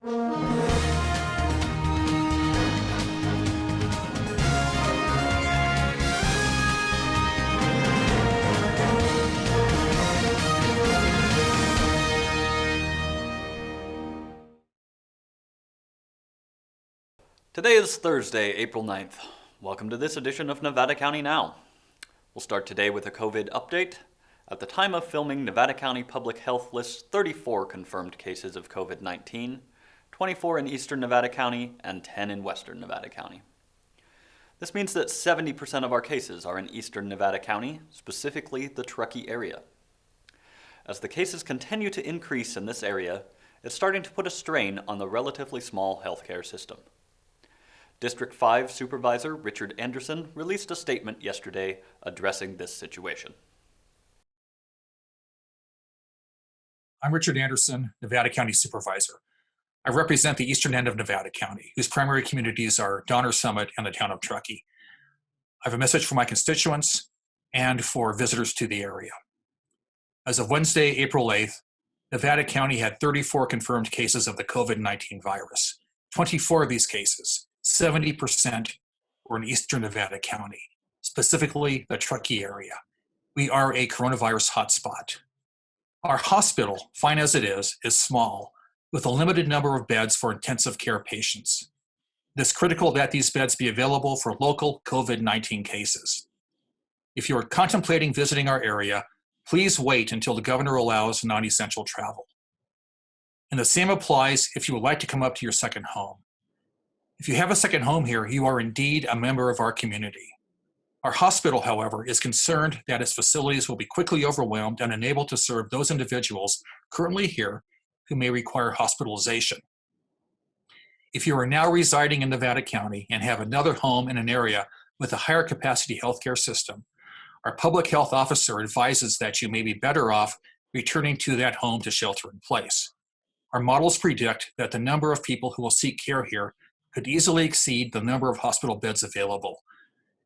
Today is Thursday, April 9th. Welcome to this edition of Nevada County Now. We'll start today with a COVID update. At the time of filming, Nevada County Public Health lists 34 confirmed cases of COVID-19, 24 in eastern Nevada County, and 10 in western Nevada County. This means that 70% of our cases are in eastern Nevada County, specifically the Truckee area. As the cases continue to increase in this area, it's starting to put a strain on the relatively small healthcare system. District 5 Supervisor Richard Anderson released a statement yesterday addressing this situation. I'm Richard Anderson, Nevada County Supervisor. I represent the eastern end of Nevada County, whose primary communities are Donner Summit and the town of Truckee. I have a message for my constituents and for visitors to the area. As of Wednesday, April 8th, Nevada County had 34 confirmed cases of the COVID-19 virus. 24 of these cases, 70%, were in eastern Nevada County, specifically the Truckee area. We are a coronavirus hotspot. Our hospital, fine as it is small, with a limited number of beds for intensive care patients. It is critical that these beds be available for local COVID-19 cases. If you are contemplating visiting our area, please wait until the governor allows non-essential travel. And the same applies if you would like to come up to your second home. If you have a second home here, you are indeed a member of our community. Our hospital, however, is concerned that its facilities will be quickly overwhelmed and unable to serve those individuals currently here who may require hospitalization. If you are now residing in Nevada County and have another home in an area with a higher capacity healthcare system, our public health officer advises that you may be better off returning to that home to shelter in place. Our models predict that the number of people who will seek care here could easily exceed the number of hospital beds available.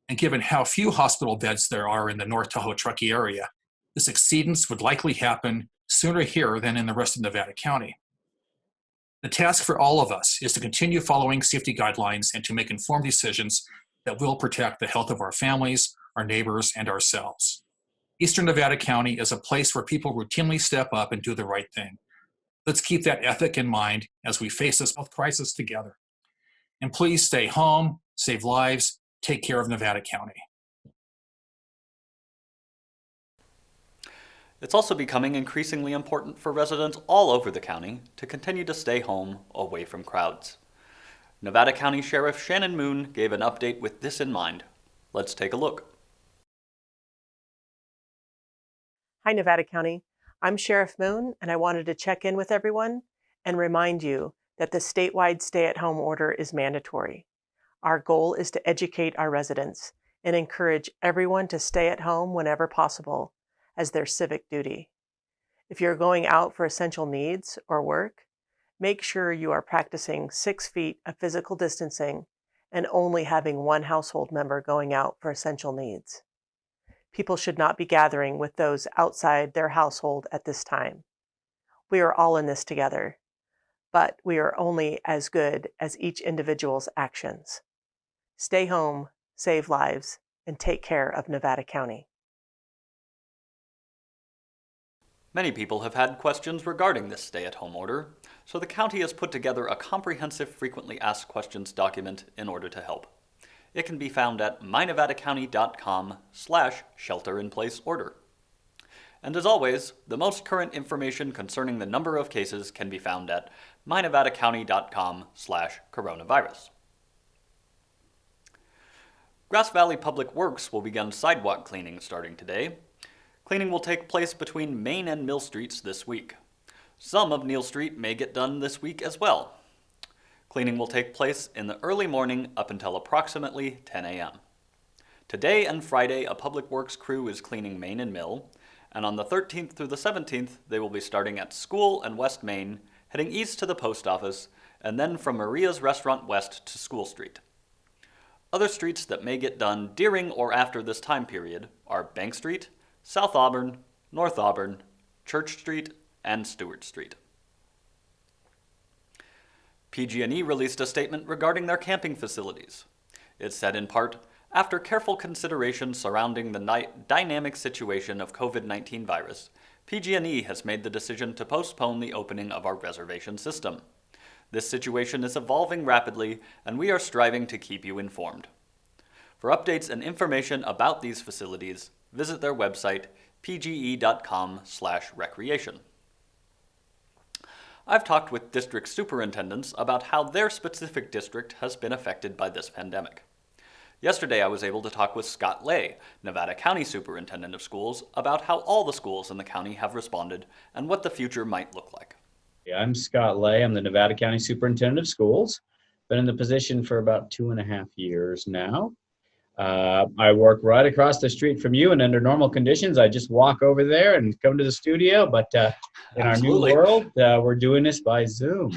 And given how few hospital beds there are in the North Tahoe Truckee area, this exceedance would likely happen sooner here than in the rest of Nevada County. The task for all of us is to continue following safety guidelines and to make informed decisions that will protect the health of our families, our neighbors, and ourselves. Eastern Nevada County is a place where people routinely step up and do the right thing. Let's keep that ethic in mind as we face this health crisis together. And please stay home, save lives, take care of Nevada County. It's also becoming increasingly important for residents all over the county to continue to stay home away from crowds. Nevada County Sheriff Shannon Moon gave an update with this in mind. Let's take a look. Hi, Nevada County. I'm Sheriff Moon, and I wanted to check in with everyone and remind you that the statewide stay-at-home order is mandatory. Our goal is to educate our residents and encourage everyone to stay at home whenever possible as their civic duty. If you're going out for essential needs or work, make sure you are practicing 6 feet of physical distancing and only having one household member going out for essential needs. People should not be gathering with those outside their household at this time. We are all in this together, but we are only as good as each individual's actions. Stay home, save lives, and take care of Nevada County. Many people have had questions regarding this stay-at-home order, so the county has put together a comprehensive frequently asked questions document in order to help. It can be found at mynevadacounty.com/shelter-in-place-order. And as always, the most current information concerning the number of cases can be found at mynevadacounty.com/coronavirus. Grass Valley Public Works will begin sidewalk cleaning starting today. Cleaning will take place between Main and Mill Streets this week. Some of Neal Street may get done this week as well. Cleaning will take place in the early morning up until approximately 10 a.m. Today and Friday, a Public Works crew is cleaning Main and Mill, and on the 13th through the 17th, they will be starting at School and West Main, heading east to the post office, and then from Maria's Restaurant West to School Street. Other streets that may get done during or after this time period are Bank Street, South Auburn, North Auburn, Church Street, and Stewart Street. PG&E released a statement regarding their camping facilities. It said in part, after careful consideration surrounding the dynamic situation of COVID-19 virus, PG&E has made the decision to postpone the opening of our reservation system. This situation is evolving rapidly, and we are striving to keep you informed. For updates and information about these facilities, visit their website, pge.com/recreation. I've talked with district superintendents about how their specific district has been affected by this pandemic. Yesterday, I was able to talk with Scott Lay, Nevada County Superintendent of Schools, about how all the schools in the county have responded and what the future might look like. Yeah, I'm Scott Lay. I'm the Nevada County Superintendent of Schools. Been in the position for about 2.5 years now. I work right across the street from you, and under normal conditions, I just walk over there and come to the studio. But in Absolutely. our new world, we're doing this by Zoom.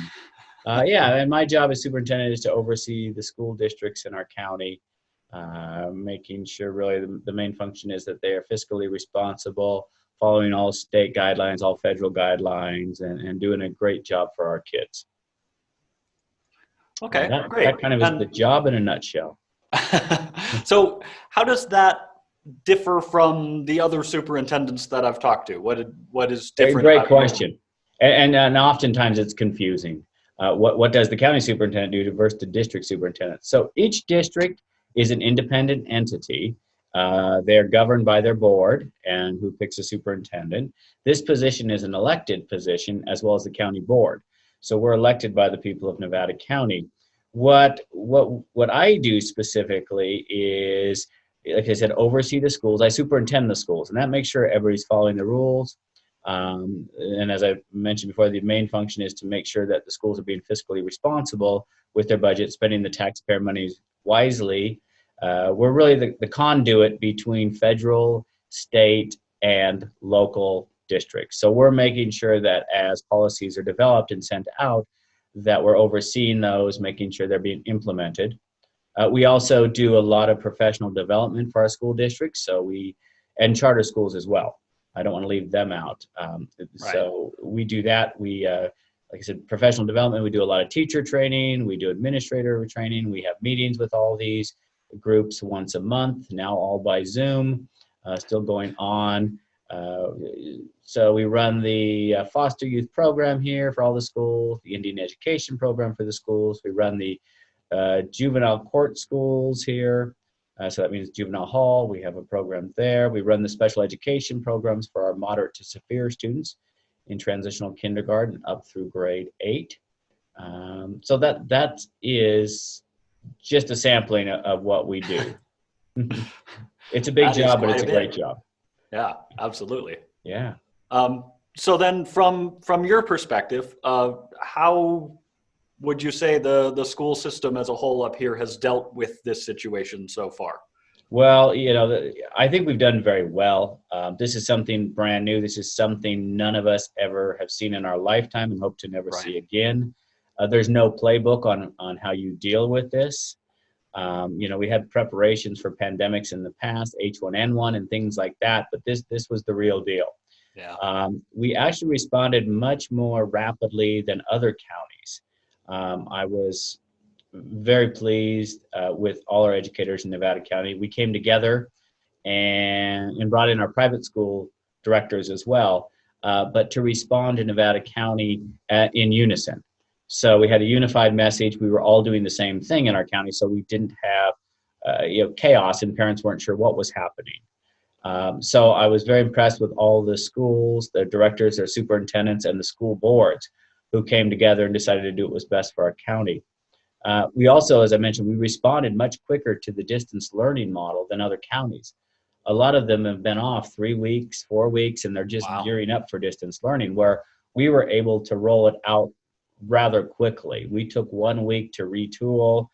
And my job as superintendent is to oversee the school districts in our county, making sure really the main function is that they are fiscally responsible, following all state guidelines, all federal guidelines, and doing a great job for our kids. Okay, That great. kind of is the job in a nutshell. So how does that differ from the other superintendents that I've talked to? What is different? Great question. And oftentimes it's confusing. What does the county superintendent do versus the district superintendent? So each district is an independent entity. They're governed by their board and who picks a superintendent. This position is an elected position as well as the county board. So we're elected by the people of Nevada County. What I do specifically is, like I said, oversee the schools. I superintend the schools, and that makes sure everybody's following the rules. And as I mentioned before, the main function is to make sure that the schools are being fiscally responsible with their budget, spending the taxpayer money wisely. We're really the conduit between federal, state, and local districts. So we're making sure that as policies are developed and sent out, that we're overseeing those, making sure they're being implemented. We also do a lot of professional development for our school districts, and charter schools as well. I don't want to leave them out. Right. So we do that. We, like I said, professional development, we do a lot of teacher training, we do administrator training, we have meetings with all these groups once a month, now all by Zoom, still going on. So we run the foster youth program here for all the schools, the Indian education program for the schools. We run the juvenile court schools here. So that means juvenile hall. We have a program there. We run the special education programs for our moderate to severe students in transitional kindergarten up through grade 8. So that is just a sampling of what we do. It's a big job, but it's a great job. Yeah, absolutely. Yeah. So then from your perspective, how would you say the school system as a whole up here has dealt with this situation so far? Well, I think we've done very well. This is something brand new. This is something none of us ever have seen in our lifetime and hope to never see again. There's no playbook on how you deal with this. We had preparations for pandemics in the past, H1N1 and things like that, but this was the real deal. Yeah. We actually responded much more rapidly than other counties. I was very pleased with all our educators in Nevada County. We came together and brought in our private school directors as well, but to respond to Nevada County in unison. So we had a unified message. We were all doing the same thing in our county, so we didn't have chaos and parents weren't sure what was happening. So I was very impressed with all the schools, their directors, their superintendents, and the school boards who came together and decided to do what was best for our county. We also, as I mentioned, we responded much quicker to the distance learning model than other counties. A lot of them have been off 3 weeks, 4 weeks, and they're just gearing up for distance learning, where we were able to roll it out rather quickly. We took 1 week to retool,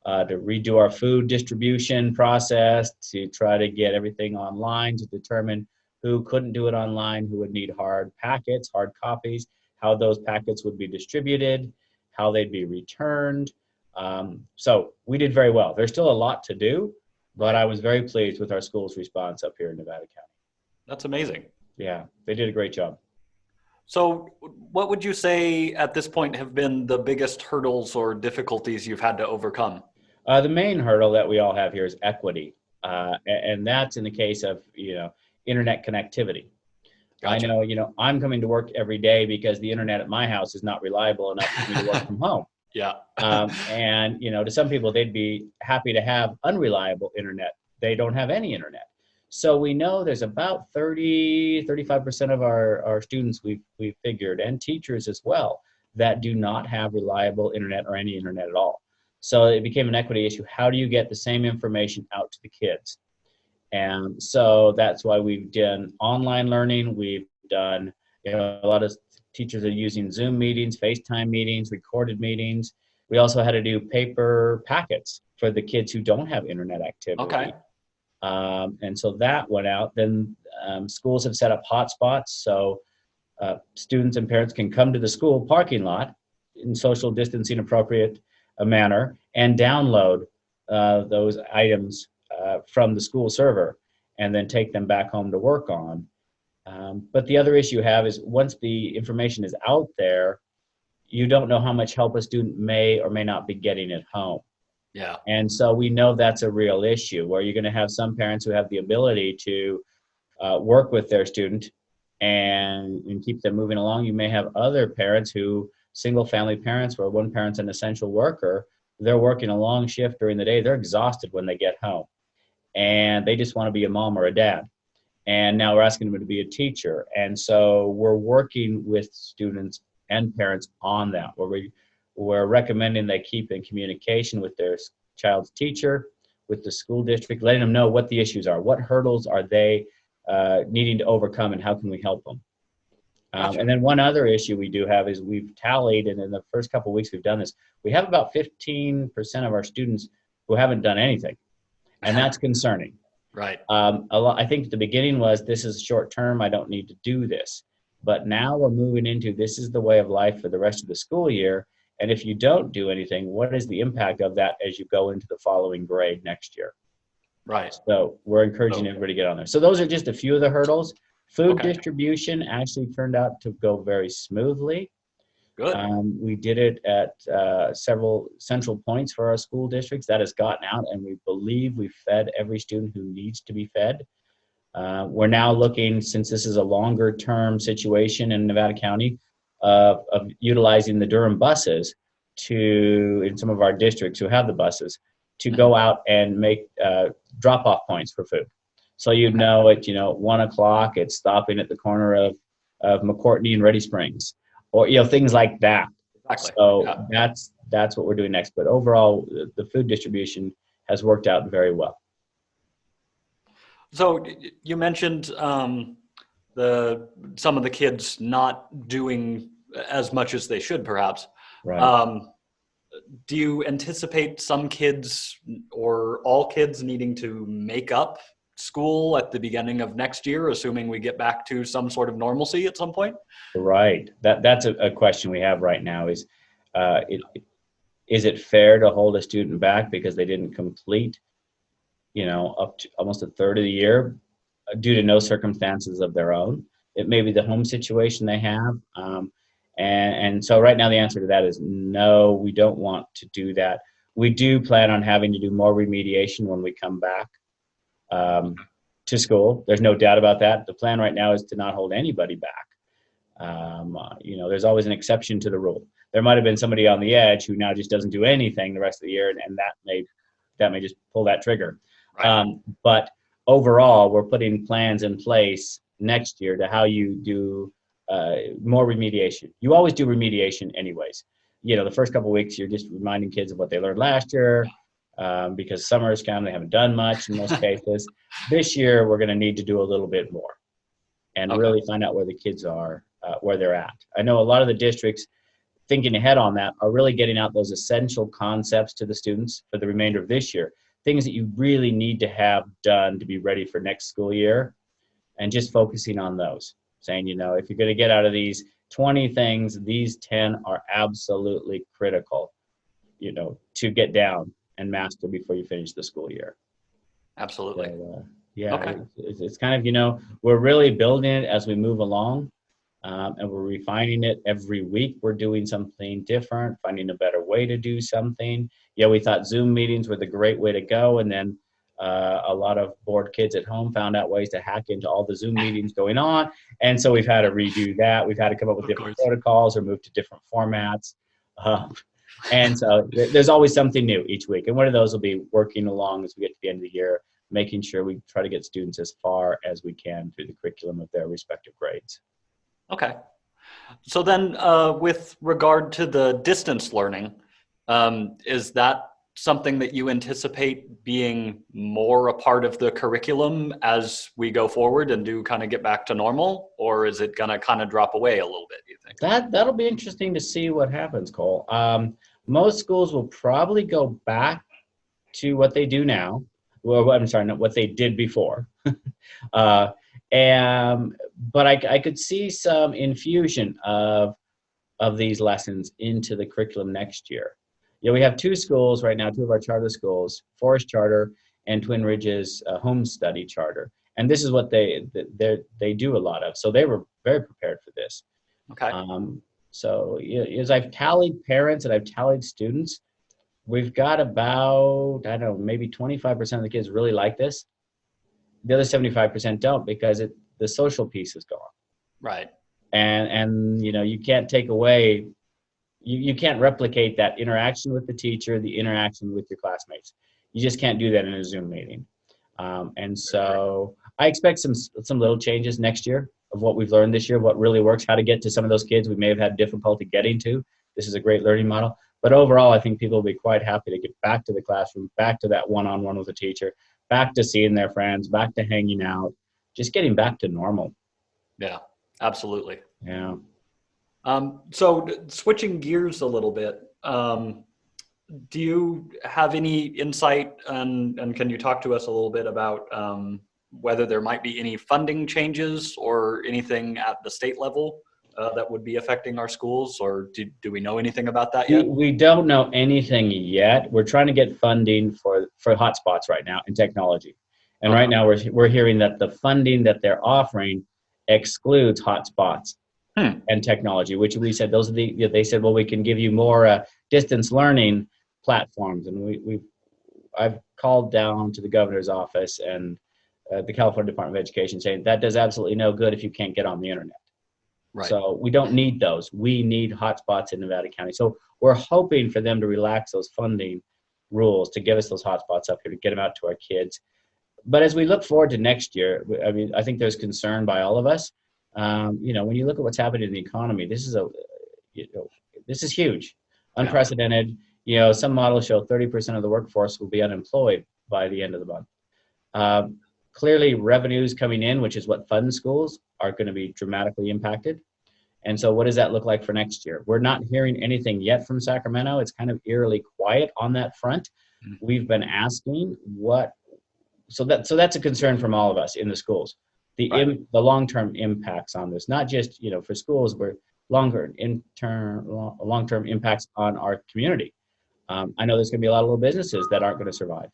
to redo our food distribution process, to try to get everything online, to determine who couldn't do it online, who would need hard packets, hard copies, how those packets would be distributed, how they'd be returned. So we did very well. There's still a lot to do, but I was very pleased with our school's response up here in Nevada County. That's amazing. Yeah, they did a great job. So, what would you say at this point have been the biggest hurdles or difficulties you've had to overcome? The main hurdle that we all have here is equity, and that's in the case of internet connectivity. I Gotcha. know, I'm coming to work every day because the internet at my house is not reliable enough for me to work from home. Yeah. And to some people, they'd be happy to have unreliable internet. They don't have any internet. So we know there's about 35% of our students we've figured, and teachers as well, that do not have reliable internet or any internet at all. So it became an equity issue. How do you get the same information out to the kids? And so that's why we've done online learning. We've done, a lot of teachers are using Zoom meetings, FaceTime meetings, recorded meetings. We also had to do paper packets for the kids who don't have internet activity. Okay. And so that went out. Then schools have set up hotspots so students and parents can come to the school parking lot in social distancing appropriate manner and download those items from the school server and then take them back home to work on. But the other issue you have is once the information is out there, you don't know how much help a student may or may not be getting at home. Yeah. And so we know that's a real issue where you're going to have some parents who have the ability to work with their student and keep them moving along. You may have other parents who, single family parents where one parent's an essential worker, they're working a long shift during the day. They're exhausted when they get home and they just want to be a mom or a dad. And now we're asking them to be a teacher. And so we're working with students and parents on that, where we're recommending they keep in communication with their child's teacher, with the school district, letting them know what the issues are, what hurdles are they needing to overcome, and how can we help them. Gotcha. And then one other issue we do have is we've tallied, and in the first couple of weeks we've done this, we have about 15% of our students who haven't done anything, and that's concerning. Right. I think the beginning was, this is short term, I don't need to do this. But now we're moving into, this is the way of life for the rest of the school year. And if you don't do anything, what is the impact of that as you go into the following grade next year? Right. So we're encouraging everybody to get on there. So those are just a few of the hurdles. Food Okay. distribution actually turned out to go very smoothly. Good. We did it at several central points for our school districts. That has gotten out, and we believe we've fed every student who needs to be fed. We're now looking, since this is a longer term situation in Nevada County, of utilizing the Durham buses in some of our districts who have the buses, to go out and make drop-off points for food. So at 1 o'clock, it's stopping at the corner of McCourtney and Ready Springs, or things like that. Exactly. So Yeah. that's what we're doing next. But overall, the food distribution has worked out very well. So you mentioned some of the kids not doing as much as they should, perhaps. Right. Do you anticipate some kids or all kids needing to make up school at the beginning of next year, assuming we get back to some sort of normalcy at some point? Right. That's a question we have right now is it fair to hold a student back because they didn't complete, up to almost a third of the year due to no circumstances of their own? It may be the home situation they have. And so right now the answer to that is no, we don't want to do that. We do plan on having to do more remediation when we come back to school. There's no doubt about that. The plan right now is to not hold anybody back. There's always an exception to the rule. There might have been somebody on the edge who now just doesn't do anything the rest of the year, and that may just pull that trigger. Right. But overall, we're putting plans in place next year to how you do more remediation. You always do remediation anyways. The first couple of weeks, you're just reminding kids of what they learned last year, because summer is coming, they haven't done much in most cases. This year, we're going to need to do a little bit more and really find out where the kids are, where they're at. I know a lot of the districts, thinking ahead on that, are really getting out those essential concepts to the students for the remainder of this year, things that you really need to have done to be ready for next school year, and just focusing on those, saying, if you're going to get out of these 20 things, these 10 are absolutely critical, to get down and master before you finish the school year. Absolutely. So, yeah, Okay. it's kind of, we're really building it as we move along. and we're refining it every week. We're doing something different, finding a better way to do something. Yeah, we thought Zoom meetings were the great way to go, and then a lot of bored kids at home found out ways to hack into all the Zoom meetings going on, and so we've had to redo that. We've had to come up with different protocols or move to different formats. And so there's always something new each week. And one of those will be working along as we get to the end of the year, making sure we try to get students as far as we can through the curriculum of their respective grades. Okay. So then with regard to the distance learning, is that something that you anticipate being more a part of the curriculum as we go forward and do kind of get back to normal? Or is it going to kind of drop away a little bit, do you think? That'll be interesting to see what happens, Cole. Most schools will probably go back to what they do now. Well, I'm sorry, not what they did before. But I could see some infusion of these lessons into the curriculum next year. You know, we have two schools right now, two of our charter schools, Forest Charter and Twin Ridges Home Study Charter. And this is what they do a lot of. So they were very prepared for this. Okay. So as I've tallied parents and I've tallied students, we've got about, I don't know, maybe 25% of the kids really like this. The other 75% don't, because the social piece is gone. Right. And you know, you can't take away, you can't replicate that interaction with the teacher, the interaction with your classmates. You just can't do that in a Zoom meeting. And so I expect some little changes next year of what we've learned this year, what really works, how to get to some of those kids we may have had difficulty getting to. This is a great learning model. But overall, I think people will be quite happy to get back to the classroom, back to that one-on-one with the teacher, back to seeing their friends, back to hanging out, just getting back to normal. Yeah, absolutely. Yeah. So switching gears a little bit, do you have any insight and can you talk to us a little bit about whether there might be any funding changes or anything at the state level that would be affecting our schools, or do we know anything about that yet? We don't know anything yet. We're trying to get funding for hotspots right now in technology. And right now we're hearing that the funding that they're offering excludes hotspots and technology, which we said they said, well, we can give you more distance learning platforms. And I've called down to the governor's office and the California Department of Education saying that does absolutely no good if you can't get on the internet. Right. So we don't need those. We need hotspots in Nevada County. So we're hoping for them to relax those funding rules to give us those hotspots up here, to get them out to our kids. But as we look forward to next year, I mean, I think there's concern by all of us. You know, when you look at what's happening in the economy, this is huge, unprecedented. You know, some models show 30% of the workforce will be unemployed by the end of the month. Clearly, revenues coming in, which is what funds schools, are going to be dramatically impacted. And so what does that look like for next year? We're not hearing anything yet from Sacramento. It's kind of eerily quiet on that front. We've been asking so that's a concern from all of us in the schools. The long-term impacts on this, not just, you know, for schools, but long-term impacts on our community. I know there's going to be a lot of little businesses that aren't going to survive.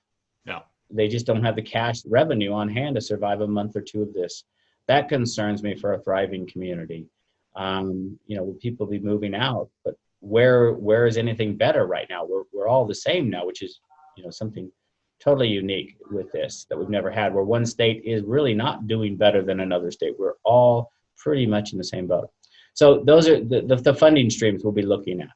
Yeah. They just don't have the cash revenue on hand to survive a month or two of this. That concerns me for a thriving community. You know, will people be moving out? But where is anything better right now? We're all the same now, which is, you know, something totally unique with this that we've never had, where one state is really not doing better than another state. We're all pretty much in the same boat. So those are the funding streams we'll be looking at.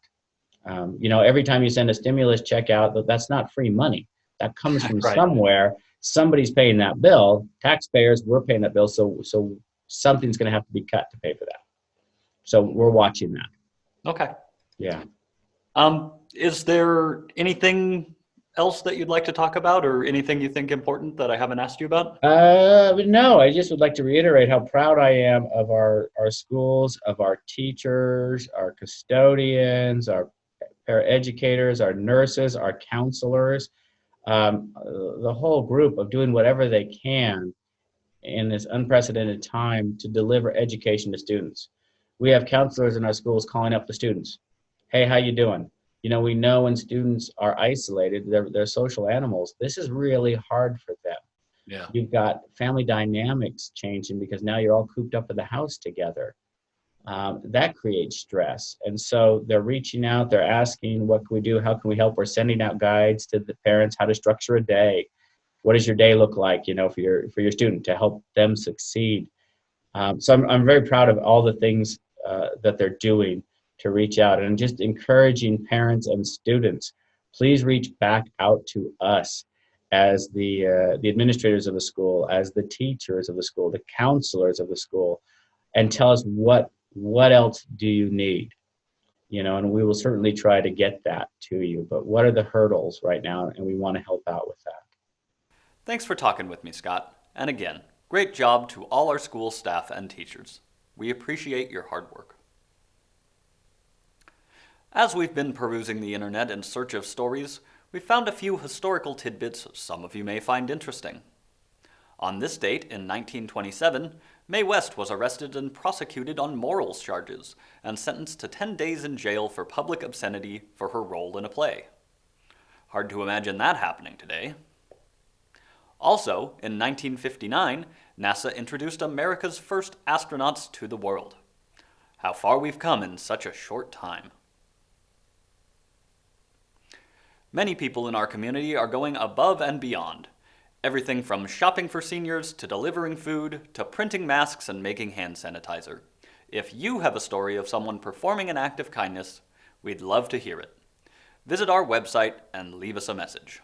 You know, every time you send a stimulus check out, that's not free money. That comes from somewhere. Somebody's paying that bill. Taxpayers, we're paying that bill. So something's going to have to be cut to pay for that. So we're watching that. Okay. Yeah. Is there anything else that you'd like to talk about, or anything you think important that I haven't asked you about? No, I just would like to reiterate how proud I am of our schools, of our teachers, our custodians, our paraeducators, our nurses, our counselors, the whole group of doing whatever they can in this unprecedented time to deliver education to students. We have counselors in our schools calling up the students. Hey, how you doing? You know, we know when students are isolated, they're social animals. This is really hard for them. Yeah. You've got family dynamics changing because now you're all cooped up in the house together. that creates stress. And so they're reaching out, they're asking, what can we do? How can we help? We're sending out guides to the parents, how to structure a day. What does your day look like, for your student to help them succeed? So I'm very proud of all the things that they're doing to reach out, and just encouraging parents and students, please reach back out to us as the administrators of the school, as the teachers of the school, the counselors of the school, and tell us what else do you need, and we will certainly try to get that to you. But what are the hurdles right now? And we want to help out with that. Thanks for talking with me, Scott. And again, great job to all our school staff and teachers. We appreciate your hard work. As we've been perusing the internet in search of stories, we found a few historical tidbits some of you may find interesting. On this date in 1927, Mae West was arrested and prosecuted on morals charges and sentenced to 10 days in jail for public obscenity for her role in a play. Hard to imagine that happening today. Also, in 1959, NASA introduced America's first astronauts to the world. How far we've come in such a short time. Many people in our community are going above and beyond. Everything from shopping for seniors to delivering food to printing masks and making hand sanitizer. If you have a story of someone performing an act of kindness, we'd love to hear it. Visit our website and leave us a message.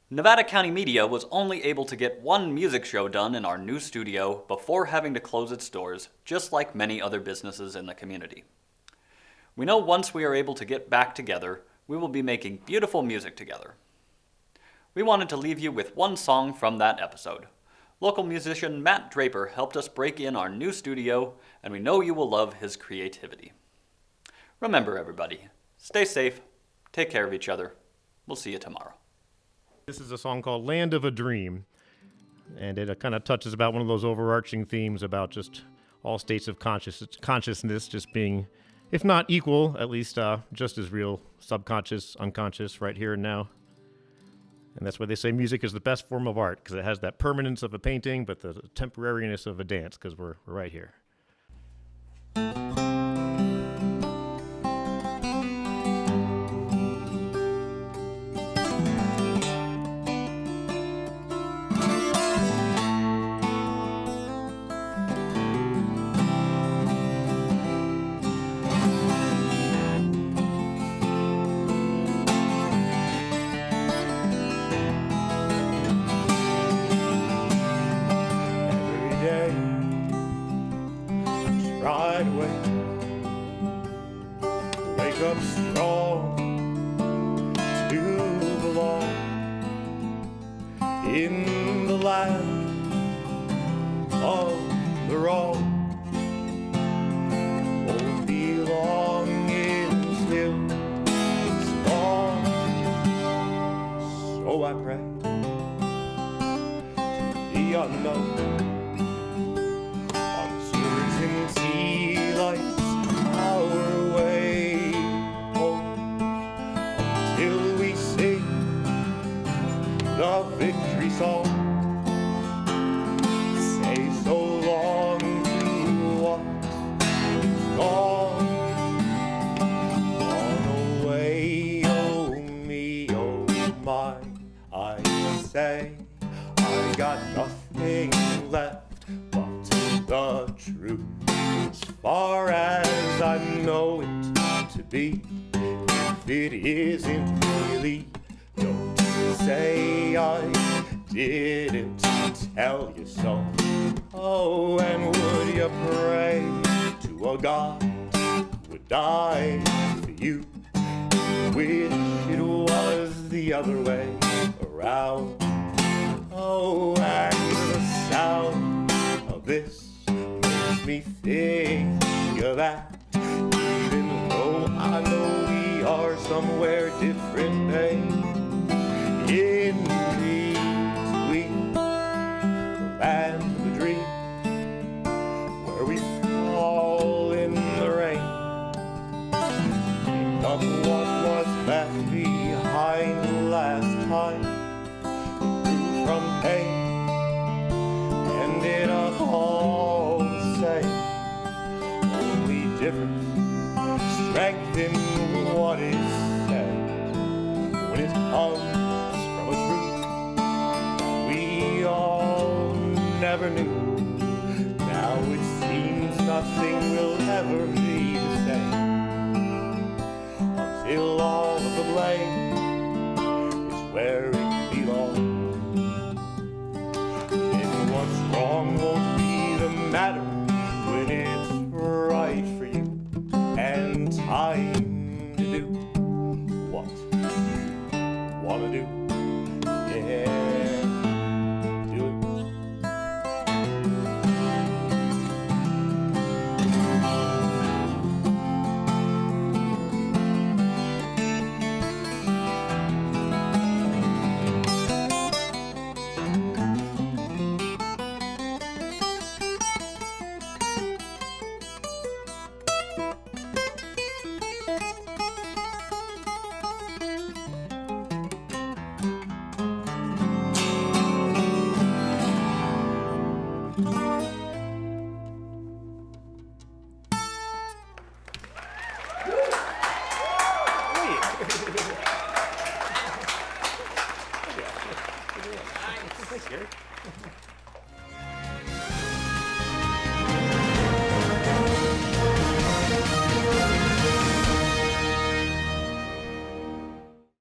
Nevada County Media was only able to get one music show done in our new studio before having to close its doors, just like many other businesses in the community. We know once we are able to get back together, we will be making beautiful music together. We wanted to leave you with one song from that episode. Local musician Matt Draper helped us break in our new studio, and we know you will love his creativity. Remember, everybody, stay safe, take care of each other. We'll see you tomorrow. This is a song called Land of a Dream, and it kind of touches about one of those overarching themes about just all states of consciousness just being, if not equal, at least just as real, subconscious, unconscious, right here and now. And that's why they say music is the best form of art, because it has that permanence of a painting, but the temporariness of a dance, because we're right here. Right away, wake up strong to belong in the land of the wrong. Won't be long until it's gone. So I pray to the unknown. Lights our way home until we sing the victory song. Say so long to what's gone away. Oh me, oh my, I say I got nothing left but the truth. As far as I know it to be, if it isn't really, don't say I didn't tell you so. Oh, and would you pray to a God who would die for you? Wish it was the other way around. Oh, and the sound of this me think of that, even though I know we are somewhere different, babe. In between the land of the dream, where we fall in the rain, pick up what was left behind last time, grew from pain, ended up all only difference, strength in what is said, when it comes from a truth we all never knew. Now it seems nothing will ever be the same, until all of the blame is where it belongs. Then what's wrong won't be the matter when it's right for you, and time to do what you wanna do.